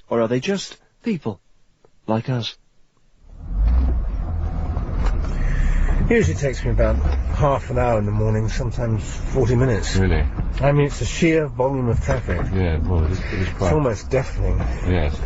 Or are they just people, like us? Usually takes me about half an hour in the morning, sometimes 40 minutes. Really? I mean, it's the sheer volume of traffic. Yeah, well, it is quite... It's almost deafening. Yes.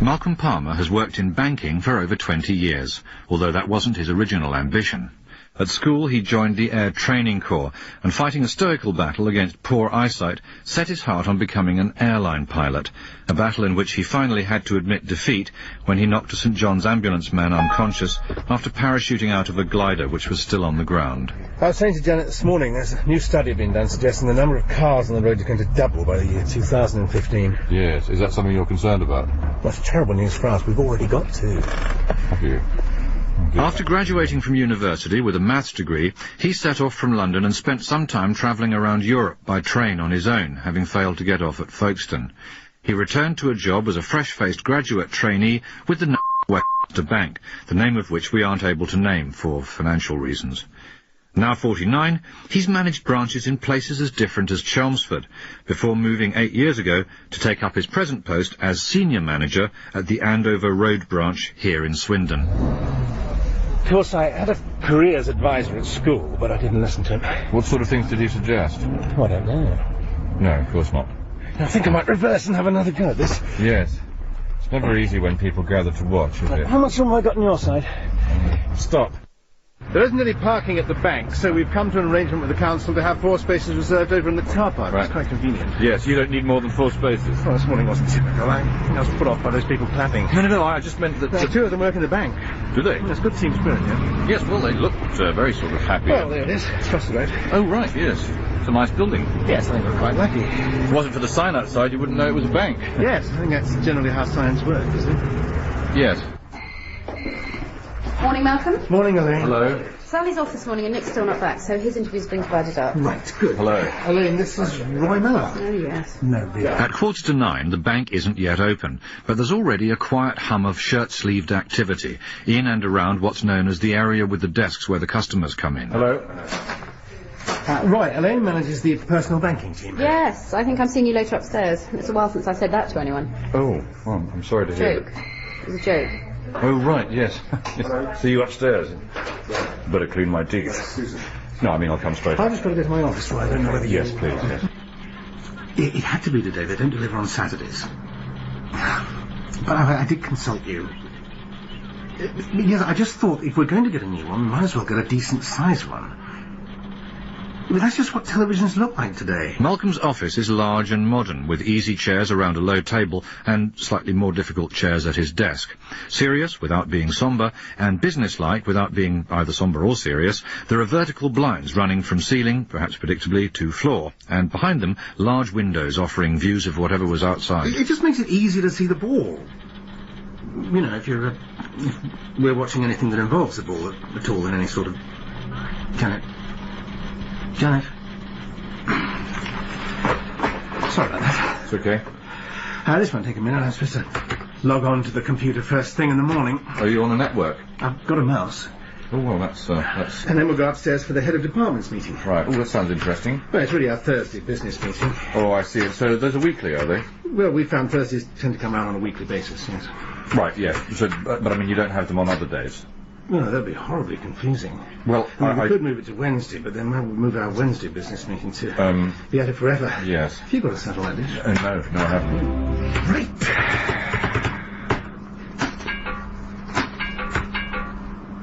Malcolm Palmer has worked in banking for over 20 years, although that wasn't his original ambition. At school he joined the Air Training Corps, and fighting a stoical battle against poor eyesight, set his heart on becoming an airline pilot, a battle in which he finally had to admit defeat when he knocked a St John's ambulance man unconscious after parachuting out of a glider which was still on the ground. I was saying to Janet this morning, there's a new study being done suggesting the number of cars on the road is going to double by the year 2015. Yes. Is that something you're concerned about? That's terrible news for us. We've already got two. Have you? After graduating from university with a maths degree, he set off from London and spent some time travelling around Europe by train on his own, having failed to get off at Folkestone. He returned to a job as a fresh-faced graduate trainee with the Westminster Bank, the name of which we aren't able to name for financial reasons. Now 49, he's managed branches in places as different as Chelmsford, before moving 8 years ago to take up his present post as senior manager at the Andover Road branch here in Swindon. Of course, I had a careers advisor at school, but I didn't listen to him. What sort of things did he suggest? Oh, I don't know. No, of course not. I think I might reverse and have another go at this. Yes. It's never easy when people gather to watch, is it? How much room have I got on your side? Stop. There isn't any parking at the bank, so we've come to an arrangement with the council to have 4 spaces reserved over in the car park. Right. It's quite convenient. Yes, you don't need more than 4 spaces. Well, this morning wasn't typical. I think I was put off by those people clapping. No, I just meant that... 2 of them work in the bank. Do they? That's good team spirit, yeah? Yes, well, they looked very sort of happy. Well, there it is. It's across the road. Oh, right, yes. It's a nice building. Yes, I think we're quite lucky. If it wasn't for the sign outside, you wouldn't know it was a bank. Yes, I think that's generally how science works, isn't it? Yes. Morning, Malcolm. Morning, Elaine. Hello. Sally's off this morning and Nick's still not back, so his interview's been divided up. Right, good. Hello. Elaine, this is Roy Miller. Oh, yes. No, dear. At 8:45, the bank isn't yet open, but there's already a quiet hum of shirt-sleeved activity in and around what's known as the area with the desks where the customers come in. Hello. Right, Elaine manages the personal banking team. Yes, I think I'm seeing you later upstairs. It's a while since I said that to anyone. Oh, well, I'm sorry to hear Joke. It was a joke. Oh, right, yes. See you upstairs. Better clean my teeth. No, I mean, I'll come straight. I've just got to go to my office, Roy. I don't know whether you... Yes, please, yes. It had to be today. They don't deliver on Saturdays. But I did consult you. Yes, I just thought if we're going to get a new one, we might as well get a decent-sized one. I mean, that's just what televisions look like today. Malcolm's office is large and modern, with easy chairs around a low table and slightly more difficult chairs at his desk. Serious without being sombre, and businesslike without being either sombre or serious, there are vertical blinds running from ceiling, perhaps predictably, to floor, and behind them large windows offering views of whatever was outside. It just makes it easier to see the ball. You know, if we're watching anything that involves the ball at all in any sort of... Janet. Sorry about that. It's okay. This won't take a minute. I'm supposed to log on to the computer first thing in the morning. Are you on a network? I've got a mouse. Oh, well, that's... And then we'll go upstairs for the head of departments meeting. Right. Oh, that sounds interesting. Well, it's really our Thursday business meeting. Oh, I see. So there's a weekly, are they? Well, we found Thursdays tend to come around on a weekly basis, yes. Right, yeah. So, but I mean, you don't have them on other days? No, that'd be horribly confusing. Well, we could move it to Wednesday, but then we'll move our Wednesday business meeting to be at it forever. Yes. Have you got a satellite dish? No, I haven't. Right.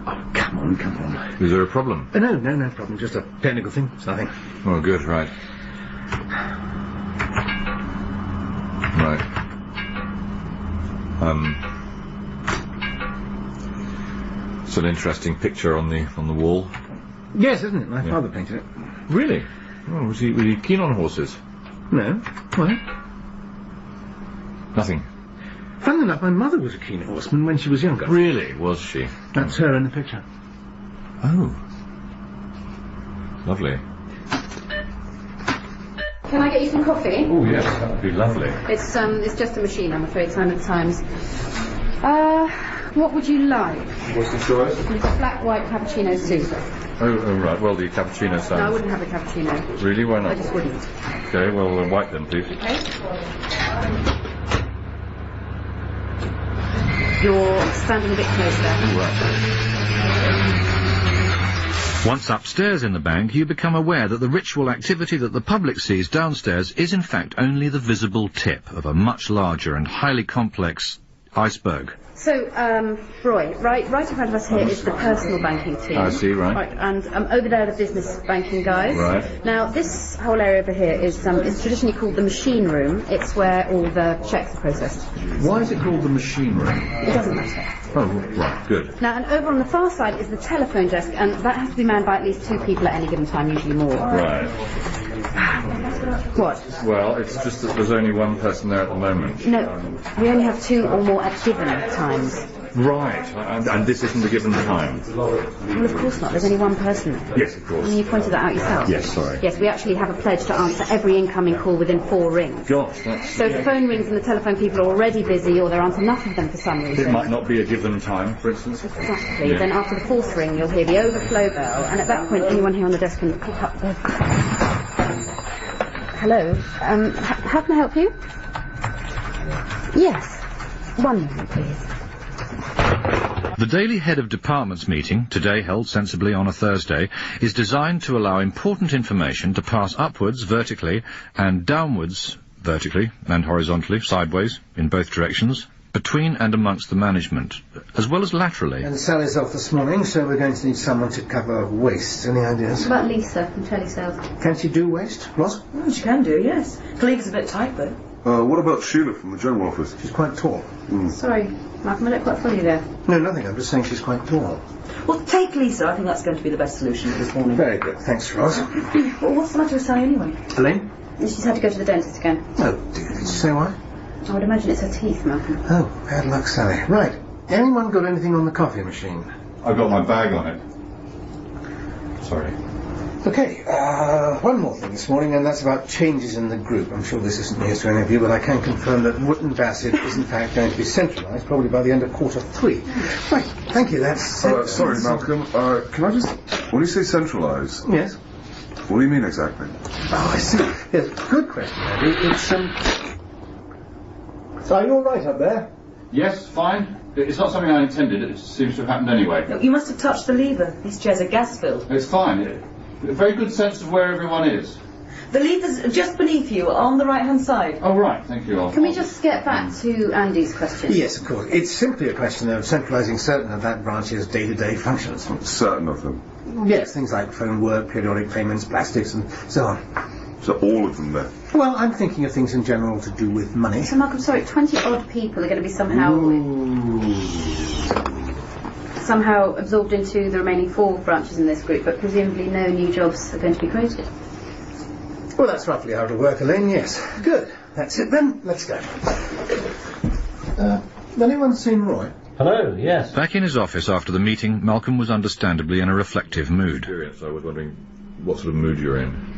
Oh, come on. Is there a problem? No problem. Just a technical thing. It's nothing. Oh, good, right. Right. It's an interesting picture on the wall. Yes, isn't it? My father painted it. Really? Oh, was he keen on horses? No. Why? Nothing. Funnily enough, my mother was a keen horseman when she was younger. Really? Was she? That's her in the picture. Oh. Lovely. Can I get you some coffee? Oh, yes, that would be lovely. It's just a machine, I'm afraid, Simon Times. What would you like? What's the choice? It's a flat white cappuccino soup. Oh, right. Well, the cappuccino sounds... No, I wouldn't have a cappuccino. Really? Why not? I just wouldn't. Okay, well, white then, please. Okay. You're standing a bit close there. Once upstairs in the bank, you become aware that the ritual activity that the public sees downstairs is in fact only the visible tip of a much larger and highly complex iceberg. So, Roy, right in front of us here is the personal banking team. I see, right. And over there, the business banking guys. Right. Now, this whole area over here is it's traditionally called the machine room. It's where all the checks are processed. Why is it called the machine room? It doesn't matter. Oh, right, good. Now, and over on the far side is the telephone desk, and that has to be manned by at least 2 people at any given time, usually more. Right. What? Well, it's just that there's only one person there at the moment. No, we only have 2 or more at given times. Right, and this isn't a given time? Well, of course not. There's only one person. Yes, of course. I mean, you pointed that out yourself. Yes, sorry. Yes, we actually have a pledge to answer every incoming call within 4 rings. Gosh, that's... So if the phone rings and the telephone people are already busy, or there aren't enough of them for some reason... It might not be a given time, for instance. Exactly. Yeah. Then after the 4th ring, you'll hear the overflow bell, and at that point, anyone here on the desk can pick up their... Hello. How can I help you? Yes. 1 moment, please. The daily head of departments meeting, today held sensibly on a Thursday, is designed to allow important information to pass upwards vertically and downwards vertically and horizontally, sideways, in both directions, between and amongst the management, as well as laterally. And Sally's off this morning, so we're going to need someone to cover waste. Any ideas? What about Lisa from telesales? Can she do waste, Ross? Well, she can do, yes. Colleague's a bit tight, though. What about Sheila from the General Office? She's quite tall. Sorry, Malcolm, I don't quite follow you there. No, nothing. I'm just saying she's quite tall. Well, take Lisa. I think that's going to be the best solution for this morning. Very good. Thanks, Ross. Well, what's the matter with Sally anyway? Elaine? She's had to go to the dentist again. Oh, dear. Did you say why? I would imagine it's her teeth, Malcolm. Oh, bad luck, Sally. Right. Anyone got anything on the coffee machine? I've got my bag on it. Sorry. Okay, one more thing this morning, and that's about changes in the group. I'm sure this isn't news to any of you, but I can confirm that Wootton Bassett is in fact going to be centralised, probably by the end of Q3. Right, thank you, that's... Sorry, Malcolm, can I just... When you say centralise... Yes? What do you mean exactly? Oh, I see. Yes, good question, Andy. It's, So are you all right up there? Yes, fine. It's not something I intended. It seems to have happened anyway. Look, you must have touched the lever. These chairs are gas-filled. It's fine. A very good sense of where everyone is. The lever's just beneath you, on the right-hand side. Oh, right. Thank you all. Can we just get back to Andy's question? Yes, of course. It's simply a question of centralising certain of that branch's day-to-day functions. Certain of them. Yes, things like phone work, periodic payments, plastics, and so on. So all of them there? Well, I'm thinking of things in general to do with money. So, Malcolm, sorry, 20-odd people are going to be somehow absorbed into the remaining 4 branches in this group, but presumably no new jobs are going to be created. Well, that's roughly how it'll work, Elaine, yes. Good. That's it then. Let's go. Anyone seen Roy? Hello, yes. Back in his office after the meeting, Malcolm was understandably in a reflective mood. I was wondering what sort of mood you're in.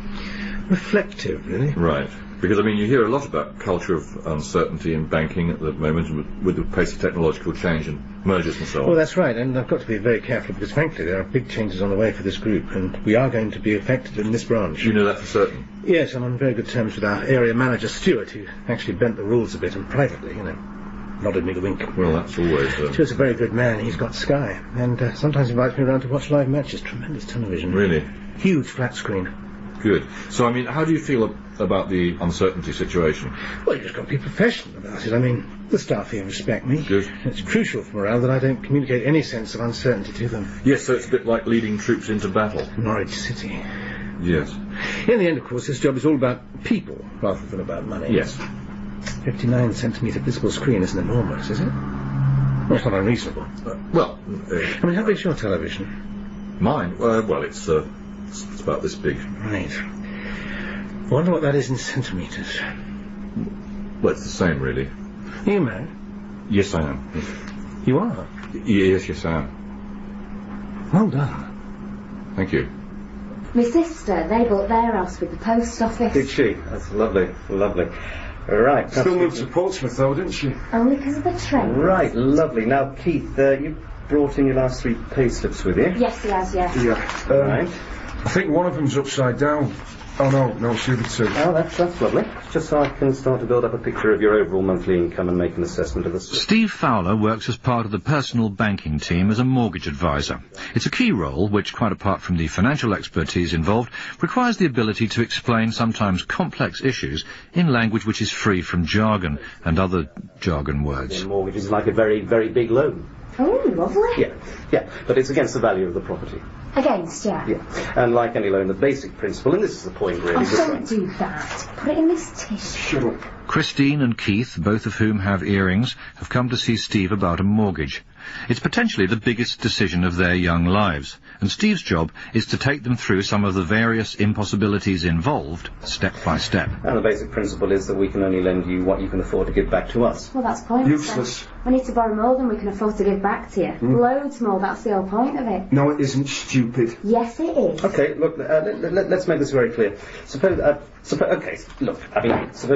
Reflective, really? Right. Because, I mean, you hear a lot about culture of uncertainty in banking at the moment with the pace of technological change and mergers and so on. Well, that's right, and I've got to be very careful because, frankly, there are big changes on the way for this group, and we are going to be affected in this branch. You know that for certain? Yes, I'm on very good terms with our area manager, Stuart, who actually bent the rules a bit, and privately, nodded me the wink. Well, that's always... Stuart's a very good man. He's got Sky, and sometimes invites me around to watch live matches. Tremendous television. Really? Huge flat screen. Good. So, I mean, how do you feel about the uncertainty situation? Well, you've just got to be professional about it. I mean, the staff here respect me. Good. It's crucial for morale that I don't communicate any sense of uncertainty to them. Yes, so it's a bit like leading troops into battle. Norwich City. Yes. In the end, of course, this job is all about people rather than about money. Yes. 59-centimetre visible screen isn't enormous, is it? Well, it's not unreasonable. I mean, how big's your television? Mine? Well, it's about this big. Right. I wonder what that is in centimetres. Well, it's the same, really. Are you married? Yes, I am. You are? Yes, I am. Well done. Thank you. My sister, they bought their house with the post office. Did she? That's lovely, lovely. Right. Still moved to Portsmouth, though, didn't she? Only because of the train. Right, lovely. Now, Keith, you brought in your last 3 payslips with you? Yes, he has, yes. Yeah. Right. I think one of them's upside down. Oh, no, stupid too. Oh, that's lovely. Just so I can start to build up a picture of your overall monthly income and make an assessment of the... Steve Fowler works as part of the personal banking team as a mortgage advisor. It's a key role which, quite apart from the financial expertise involved, requires the ability to explain sometimes complex issues in language which is free from jargon and other jargon words. A mortgage is like a very, very big loan. Oh, lovely. Yeah, but it's against the value of the property. Against, yeah. Yeah, and like any loan, the basic principle, and this is the point really... Oh, don't do that. Put it in this tissue. Shut up. Christine and Keith, both of whom have earrings, have come to see Steve about a mortgage. It's potentially the biggest decision of their young lives, and Steve's job is to take them through some of the various impossibilities involved, step by step. And the basic principle is that we can only lend you what you can afford to give back to us. Well, that's pointless. Useless. We need to borrow more than we can afford to give back to you. Loads more, that's the whole point of it. No, it isn't, stupid. Yes, it is. Okay, look, let's make this very clear. Suppose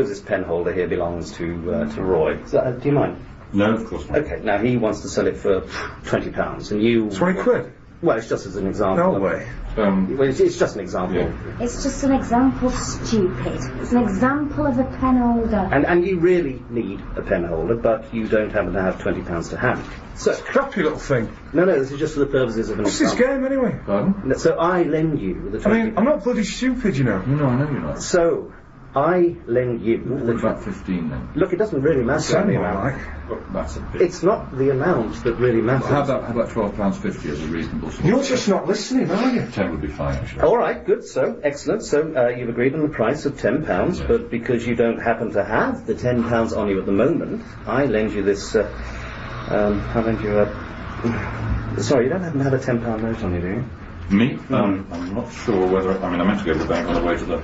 this pen holder here belongs to Roy. Do you mind? No, of course not. Okay, now he wants to sell it for £20, and you... 20 quid? Well, it's just as an example. No way. Well, it's just an example. Yeah. It's just an example, stupid. It's an example of a pen holder. And you really need a pen holder, but you don't happen to have £20 to hand. So, Crappy little thing. no, this is just for the purposes of an What's this example. game anyway? Pardon? So I lend you the £20. I mean, I'm not bloody stupid, you know. No, I know you're not. So, I lend you the What about 15 then? Look, it doesn't really matter Sound the more amount. like. Oh, that's a bit. It's not the amount that really matters. How about £12.50 as a reasonable sort? You're just not listening, are you? 10 would be fine, actually. All right, good, so, excellent. So, you've agreed on the price of £10, but because you don't happen to have the £10 on you at the moment, I lend you this, I lend you a... Sorry, you don't happen to have a £10 note on you, do you? Me? I'm not sure whether... I meant to go to the bank on the way to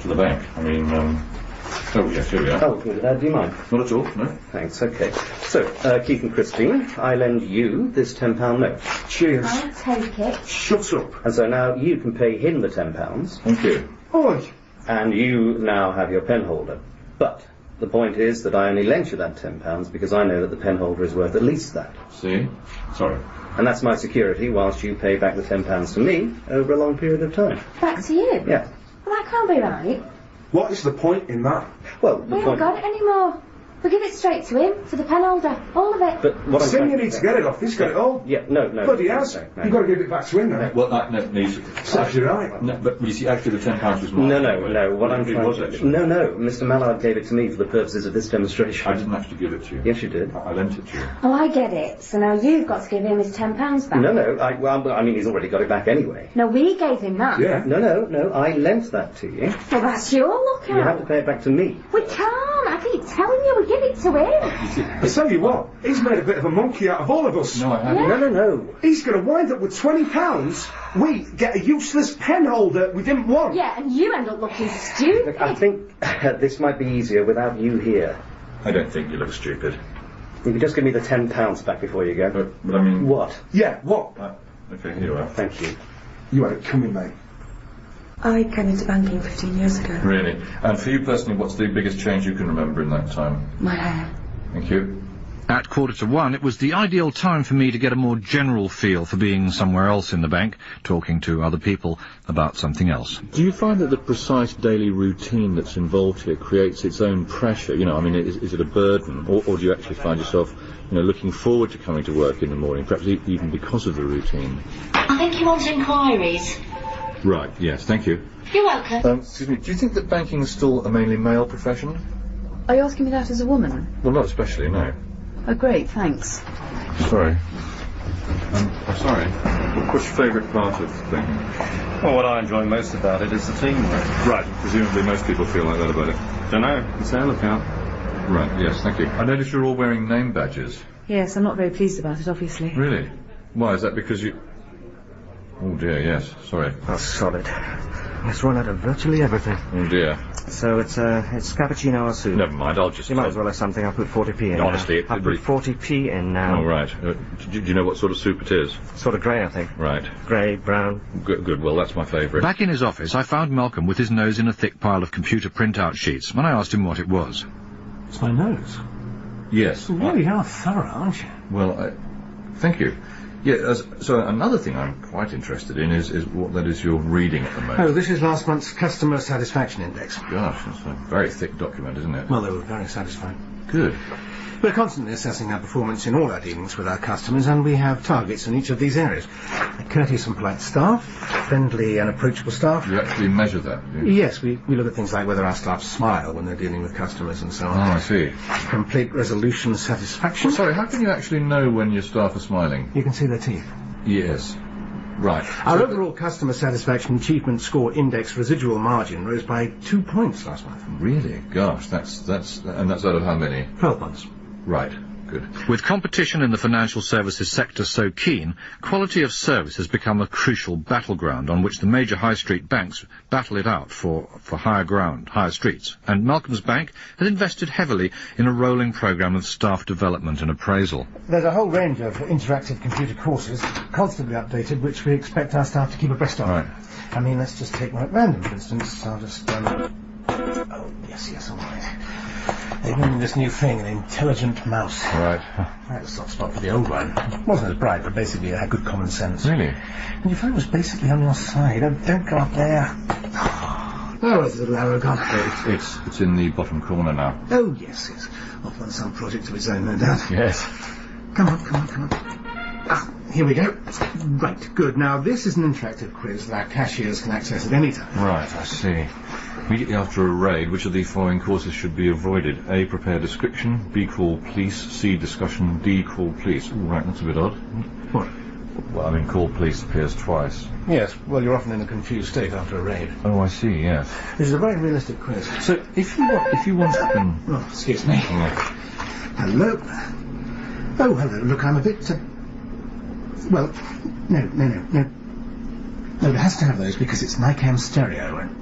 the bank. I mean, oh, yes, here we are. Oh, good. Do you mind? Not at all, no. Thanks, okay. So, Keith and Christine, I lend you this £10 note. Cheers. I'll take it. Shut up. And so now you can pay him the £10, Thank you. Oi. and you now have your pen holder. But the point is that I only lent you that £10 because I know that the pen holder is worth at least that. See? Sorry. And that's my security whilst you pay back the £10 to me over a long period of time. Back to you? Yeah. Well, that can't be right. What is the point in that? Well, We haven't got it anymore. We'll give it straight to him, for the pen holder. All of it. But what I'm Saying trying you to need to get it off, he's got it all. Yeah, no. Bloody hell. No. You've got to give it back to him now. Well, no, he's... That's right. No, but you see, actually the £10 was mine. No. What I'm It trying was to... actually. No. Mr. Mallard gave it to me for the purposes of this demonstration. I didn't actually give it to you. Yes, you did. I lent it to you. Oh, I get it. So now you've got to give him his £10 back. No. I mean, he's already got it back anyway. No, we gave him that. Yeah. No. I lent that to you. Well, that's your lookout. You have to pay it back to me. We can't. I keep telling you, we give it to him. I tell you what, he's made a bit of a monkey out of all of us. No, I haven't. Yeah. No. He's going to wind up with £20. We get a useless pen holder we didn't want. Yeah, and you end up looking stupid. Look, I think this might be easier without you here. I don't think you look stupid. You can just give me the £10 back before you go. But I mean... What? Yeah, what? Okay, here you are. Thank you. You had it coming, mate. I came into banking 15 years ago. Really? And for you personally, what's the biggest change you can remember in that time? My hair. Thank you. At 1:45, it was the ideal time for me to get a more general feel for being somewhere else in the bank, talking to other people about something else. Do you find that the precise daily routine that's involved here creates its own pressure? You know, I mean, is it a burden? Or do you actually find yourself, looking forward to coming to work in the morning, perhaps even because of the routine? I think you want inquiries. Right, yes, thank you. You're welcome. Excuse me, do you think that banking is still a mainly male profession? Are you asking me that as a woman? Well, not especially, no. Oh, great, thanks. Sorry. I'm sorry. What's your favourite part of banking? Well, what I enjoy most about it is the teamwork. Right, presumably most people feel like that about it. Don't know, it's their lookout. Right, yes, thank you. I notice you're all wearing name badges. Yes, I'm not very pleased about it, obviously. Really? Why, is that because you... Oh dear, yes, sorry. That's solid. It's run out of virtually everything. Oh dear. So it's cappuccino or soup? Never mind, I'll just... You might as well have something. I'll put 40p in. Honestly, I'll put 40p in now. Oh, right. Do you know what sort of soup it is? Sort of grey, I think. Right. Grey, brown. Good, well, that's my favourite. Back in his office, I found Malcolm with his nose in a thick pile of computer printout sheets when I asked him what it was. It's my nose. Yes. You really are thorough, aren't you? Well, thank you. Yeah, so another thing I'm quite interested in is what that is you're reading at the moment. Oh, this is last month's Customer Satisfaction Index. Gosh, that's a very thick document, isn't it? Well, they were very satisfied. Good. We're constantly assessing our performance in all our dealings with our customers, and we have targets in each of these areas. Courteous and polite staff, friendly and approachable staff. You actually measure that, do you? Yes, we look at things like whether our staff smile when they're dealing with customers and so on. Oh, I see. Complete resolution satisfaction. Well, sorry, how can you actually know when your staff are smiling? You can see their teeth. Yes. Right. Our overall customer satisfaction achievement score index residual margin rose by 2 points last month. Really? Gosh, that's out of how many? 12 months. Right. Good. With competition in the financial services sector so keen, quality of service has become a crucial battleground on which the major high street banks battle it out for higher ground, higher streets. And Malcolm's Bank has invested heavily in a rolling programme of staff development and appraisal. There's a whole range of interactive computer courses, constantly updated, which we expect our staff to keep abreast of. Right. I mean, let's just take one at random, for instance. I'll just, oh, yes, all right. They've named this new thing an intelligent mouse. Right. Right, a soft spot for the old one. It wasn't as bright, but basically it had good common sense. Really? And your phone was basically on your side. Don't go up there. Oh, where's the little arrow gone? It's in the bottom corner now. Oh, yes. Off on some project of its own, no doubt. Yes. Come on. Ah, here we go. Right, good. Now, this is an interactive quiz that our cashiers can access at any time. Right, I see. Immediately after a raid, which of the following courses should be avoided? A. Prepare description. B. Call police. C. Discussion. D. Call police. Ooh, right, that's a bit odd. What? Well, I mean, call police appears twice. Yes, well, you're often in a confused state after a raid. Oh, I see, yes. This is a very realistic quiz. So, if you want to... Oh, excuse me. Yeah. Hello. Oh, hello. Look, I'm a bit... Well, no. No, it has to have those because it's Nicam stereo and...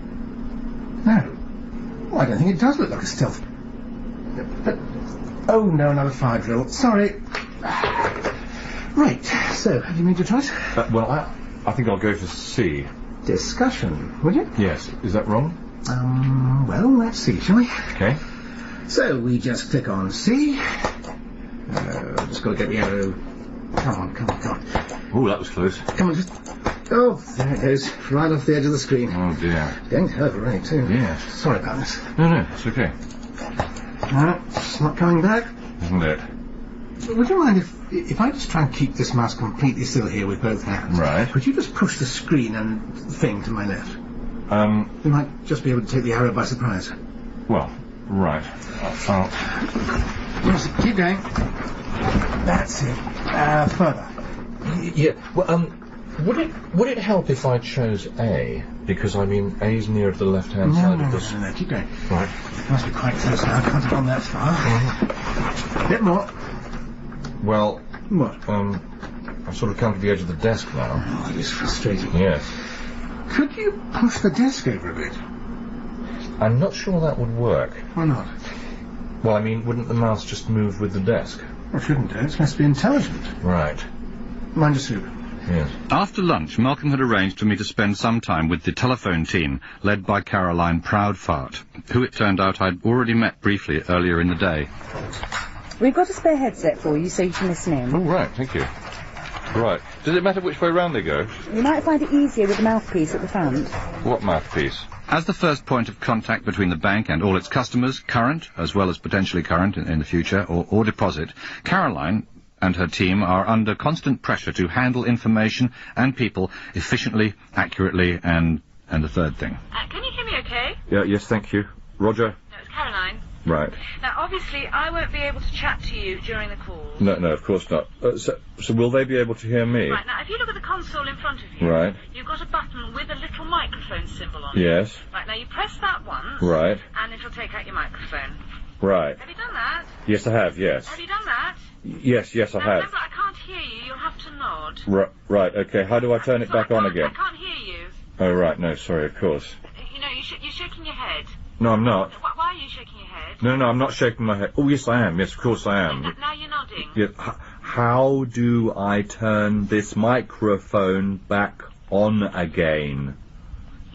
No. Oh, I don't think it does look like a stealth... But... Oh, no, another fire drill. Sorry. Right, so, have you made your choice? Well, I think I'll go for C. Discussion, would you? Yes. Is that wrong? Well, let's see, shall we? Okay. So, we just click on C. Just got to get the arrow... Come on. Oh, that was close. Come on, just... Oh, there it goes. Right off the edge of the screen. Oh, dear. Going to hurt already, too. Yes. Sorry about this. No, it's okay. No, it's not coming back. Isn't it? Would you mind if I just try and keep this mouse completely still here with both hands? Right. Would you just push the screen and thing to my left? We might just be able to take the arrow by surprise. Well, right. Yes, keep going. That's it. Further. Yeah, well, would it help if I chose A? Because, I mean, A's near the left-hand side of this... No, keep going. Right. It must be quite close now. I can't have gone that far. A bit more. Well... What? I've sort of come to the edge of the desk now. Oh, it is frustrating. Yes. Could you push the desk over a bit? I'm not sure that would work. Why not? Well, I mean, wouldn't the mouse just move with the desk? Well, it shouldn't do. It's supposed to be intelligent. Right. Mind your soup. Yes. After lunch, Malcolm had arranged for me to spend some time with the telephone team, led by Caroline Proudfart, who it turned out I'd already met briefly earlier in the day. We've got a spare headset for you so you can listen in. Oh, right, thank you. Right. Does it matter which way round they go? You might find it easier with the mouthpiece at the front. What mouthpiece? As the first point of contact between the bank and all its customers, current, as well as potentially current in the future, or deposit, Caroline and her team are under constant pressure to handle information and people efficiently, accurately, and the third thing. Can you hear me okay? Yeah, yes, thank you. Roger? No, it's Caroline. Right. Now, obviously, I won't be able to chat to you during the call. No, of course not. So will they be able to hear me? Right, now, if you look at the console in front of you, right, you've got a button with a little microphone symbol on it. Yes. Right, now, you press that once. Right. And it'll take out your microphone. Right. Have you done that? Yes, I have, yes. Have you done that? Yes, I have. Remember, I can't hear you. You'll have to nod. Right, okay. How do I turn it back on again? I can't hear you. Oh, right, no, sorry, of course. You know, you're shaking your head. No, I'm not. Why are you shaking your head? No, I'm not shaking my head. Oh, yes, I am. Yes, of course I am. Now you're nodding. Yeah, how do I turn this microphone back on again?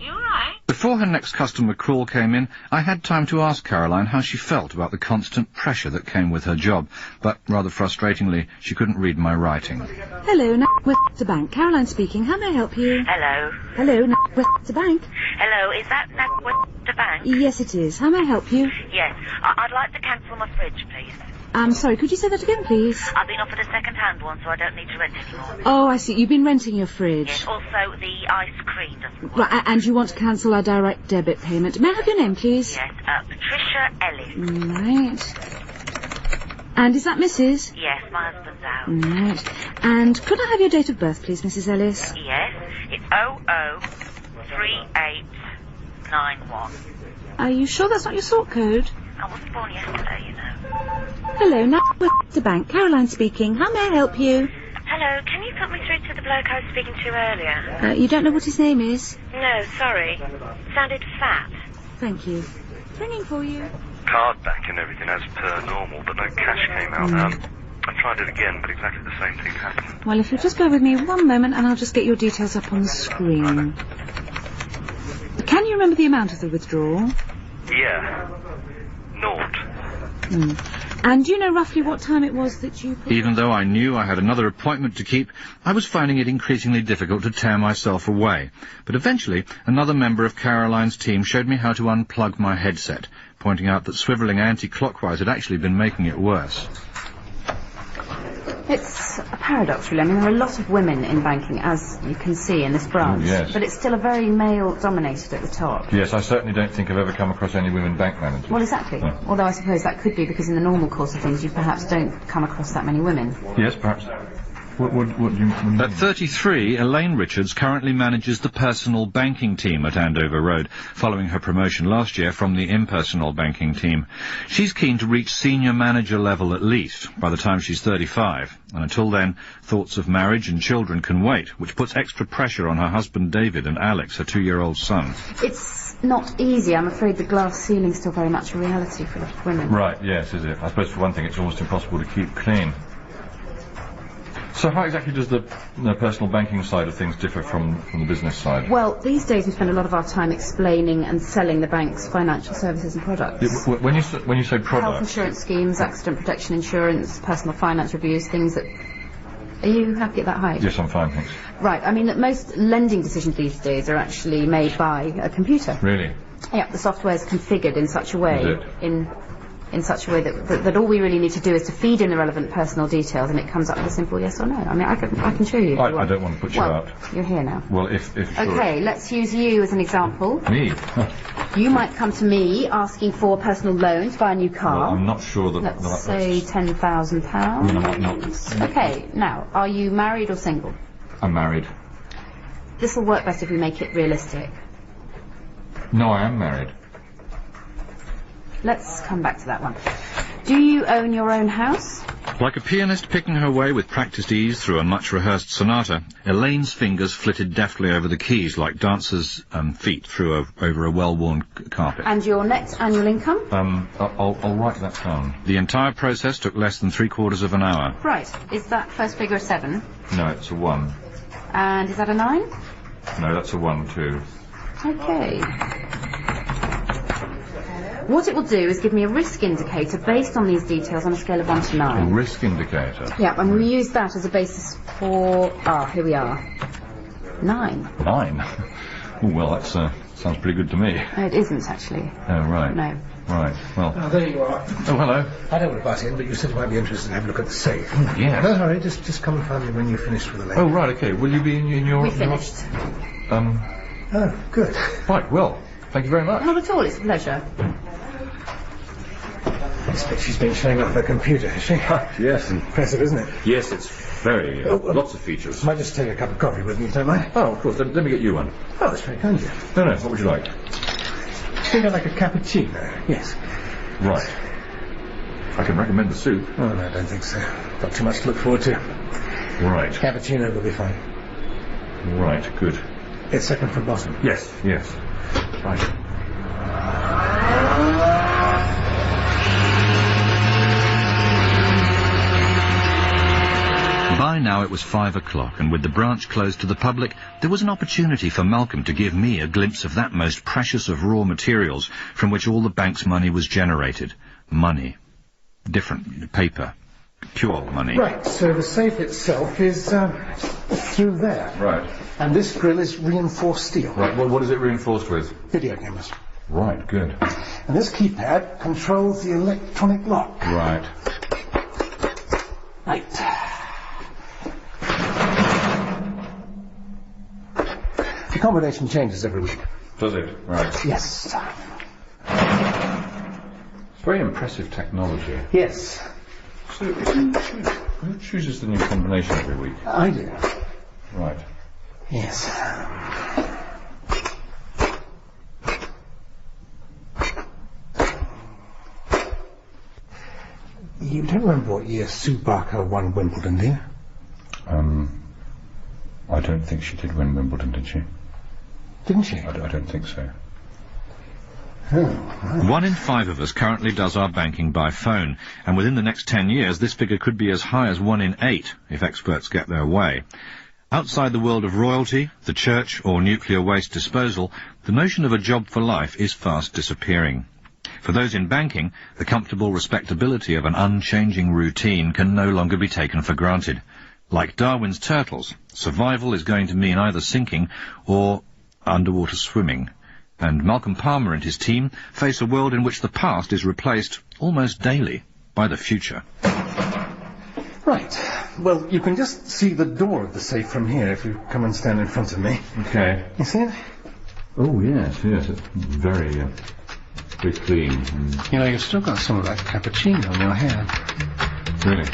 You alright? Before her next customer call came in, I had time to ask Caroline how she felt about the constant pressure that came with her job, but rather frustratingly, she couldn't read my writing. Hello, NatWest the Bank. Caroline speaking. How may I help you? Hello. Hello, NatWest the Bank. Hello, is that NatWest the Bank? Yes, it is. How may I help you? Yes. I'd like to cancel my fridge, please. I'm sorry, could you say that again, please? I've been offered a second-hand one, so I don't need to rent anymore. Oh, I see. You've been renting your fridge. Yes, also the ice cream doesn't work. Right, and you want to cancel our direct debit payment. May I have your name, please? Yes, Patricia Ellis. Right. And is that Mrs.? Yes, my husband's out. Right. And could I have your date of birth, please, Mrs. Ellis? Yes, it's 003891. Are you sure that's not your sort code? I wasn't born yesterday, you know. Hello, NatWest the Bank. Caroline speaking. How may I help you? Hello, can you put me through to the bloke I was speaking to earlier? You don't know what his name is? No, sorry. Sounded fat. Thank you. Ringing for you. Card back and everything as per normal, but no cash came out. I tried it again, but exactly the same thing happened. Well, if you'll just bear with me one moment and I'll just get your details up on the screen. Can you remember the amount of the withdrawal? Yeah. Naught. And do you know roughly what time it was that you... Even though I knew I had another appointment to keep, I was finding it increasingly difficult to tear myself away. But eventually, another member of Caroline's team showed me how to unplug my headset, pointing out that swivelling anti-clockwise had actually been making it worse. It's a paradox, really. I mean, there are a lot of women in banking, as you can see in this branch. Oh, yes. But it's still a very male-dominated at the top. Yes, I certainly don't think I've ever come across any women bank managers. Well, exactly. Yeah. Although I suppose that could be because in the normal course of things you perhaps don't come across that many women. Yes, perhaps. What do you mean? At 33, Elaine Richards currently manages the personal banking team at Andover Road, following her promotion last year from the impersonal banking team. She's keen to reach senior manager level at least, by the time she's 35. And until then, thoughts of marriage and children can wait, which puts extra pressure on her husband David and Alex, her 2-year-old son. It's not easy. I'm afraid the glass ceiling's still very much a reality for a lot of women. Right, yes, is it? I suppose for one thing it's almost impossible to keep clean. So how exactly does the personal banking side of things differ from the business side? Well, these days we spend a lot of our time explaining and selling the bank's financial services and products. When you say products... Health insurance schemes, accident protection insurance, personal finance reviews, things that... Are you happy at that height? Yes, I'm fine, thanks. Right, I mean that most lending decisions these days are actually made by a computer. Really? Yeah, the software is configured in such a way... Is it? In such a way that all we really need to do is to feed in the relevant personal details and it comes up with a simple yes or no. I mean, I can show you. I don't want to put you out. You're here now. Well, if Okay, let's use you as an example. Me? You might come to me asking for personal loans to buy a new car. Well, I'm not sure that... Let's say £10,000. Okay, now, are you married or single? I'm married. This will work best if we make it realistic. No, I am married. Let's come back to that one. Do you own your own house? Like a pianist picking her way with practiced ease through a much-rehearsed sonata, Elaine's fingers flitted deftly over the keys like dancers' feet over a well-worn carpet. And your net annual income? I'll write that down. The entire process took less than 3/4 of an hour. Right. Is that first figure a 7? No, it's a 1. And is that a 9? No, that's a 1 too. Okay. What it will do is give me a risk indicator based on these details on a scale of 1 to 9. A risk indicator? Yeah, and we use that as a basis for... here we are. 9. 9? Oh, well, that sounds pretty good to me. No, it isn't, actually. Oh, right. No. Right, well... Oh, there you are. Oh, hello. I don't want to butt in, but you said you might be interested in having a look at the safe. Yeah. No, hurry, just come and find me when you've finished with the lady. Oh, right, okay. Will you be in your... We finished. Oh, good. Right, well, thank you very much. Not at all, it's a pleasure. I expect she's been showing off her computer, has she? Yes. Impressive, isn't it? Yes, it's very... lots of features. Might just take a cup of coffee with me, if you don't mind. Oh, of course. Let me get you one. Oh, that's very kind of you. No, what would you like? I think I'd like a cappuccino. Yes. Right. I can recommend the soup. Oh, no, I don't think so. Got too much to look forward to. Right. Cappuccino will be fine. Right, good. It's second from bottom. Yes. Right. By now it was 5 o'clock, and with the branch closed to the public, there was an opportunity for Malcolm to give me a glimpse of that most precious of raw materials from which all the bank's money was generated. Money. Different. Paper. Pure money. Right, so the safe itself is through there. Right. And this grill is reinforced steel. Right, well, what is it reinforced with? Video cameras. Right, good. And this keypad controls the electronic lock. Right. Right. The combination changes every week. Does it? Right. Yes. It's very impressive technology. Yes. So who chooses the new combination every week? I do. Right. Yes. You don't remember what year Sue Barker won Wimbledon, do you? I don't think she did win Wimbledon, did she? Didn't she? I don't think so. Oh, right. 1 in 5 of us currently does our banking by phone, and within the next 10 years this figure could be as high as 1 in 8, if experts get their way. Outside the world of royalty, the church, or nuclear waste disposal, the notion of a job for life is fast disappearing. For those in banking, the comfortable respectability of an unchanging routine can no longer be taken for granted. Like Darwin's turtles, survival is going to mean either sinking or underwater swimming. And Malcolm Palmer and his team face a world in which the past is replaced almost daily by the future. Right. Well, you can just see the door of the safe from here if you come and stand in front of me. Okay. You see it? Oh, yes, it's very, very clean. You know, you've still got some of that cappuccino in your hair. Really?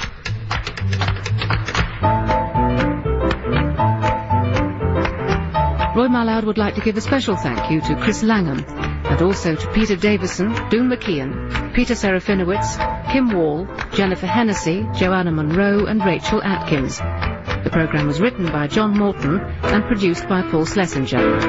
Roy Mallard would like to give a special thank you to Chris Langham, and also to Peter Davison, Doon McKeon, Peter Serafinowicz, Kim Wall, Jennifer Hennessy, Joanna Monroe and Rachel Atkins. The programme was written by John Morton and produced by Paul Schlesinger.